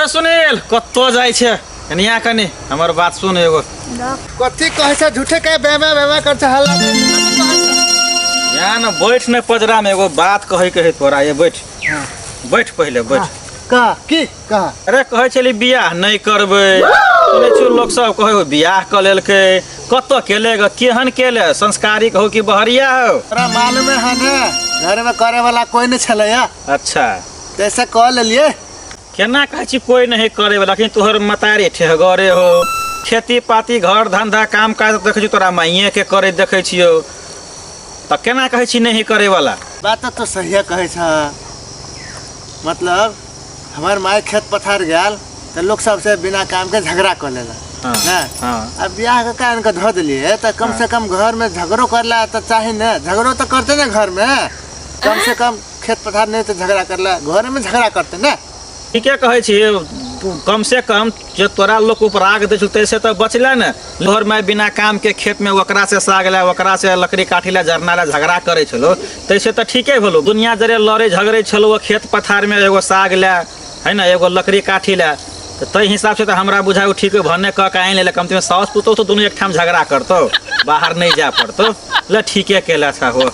अरे सुनील कत्तो जाय छे कनिया कनी हमर बात सुन एगो कथी कहै छ झूठे के बेमा कर छ हल्ला यहाँ न बैठ न पजरा में एगो बात कहे के है तोरा ये बैठ बैठ पहले बैठ कहा अरे कहे छली बियाह नहीं करबे सुनै छु लोग सब कहे बियाह क लेलकै कत्तो केले ग केहन केले संस्कारी कहू कि बहरिया हो तोरा मालूम है ने घर में करे वाला कोई नहीं छले या अच्छा तैसे कह लेलिए केना कहै छी कोई नहीं करे वाला लेकिन तोहर मतारी ठेहगरे हो खेती पाती घर धंधा काम काज देखै छी तोरा माइये के करे देखै छियो त केना कहै छी नहीं करे वाला बात तो सही कहै छ मतलब हमार माय खेत पथार गया तो लोग सबसे बिना काम के झगड़ा कर लेला अब ब्याह के कारण का धो दिलिए तो कम से कम घर में झगड़ो करला तो चाहे न झगड़ो तो करते ना घर में कम से कम खेत पथार नहीं तो झगड़ा करला घर में झगड़ा करते ना ठीक है कहै छी कम से कम जो तोरा लोग उपराग दे छु तैसे तो बचला न घर में बिना काम के खेत में ओकरा से साग ला ओकरा से लकड़ी काटी ला जरना ला झगड़ा करे छलो तैसे तो ठीके भेलो दुनिया जरे लड़े झगड़े छलो खेत पथार में एगो साग ला है ना एगो लकड़ी काटी ला तो तई हिसाब से तो हमरा बुझाऊ ठीक भन्ने क के आइन ले कम से सास पुतो तो दोनों एक ठाम झगड़ा करतो बाहर नहीं जा पड़तो ल ठीके केला था हो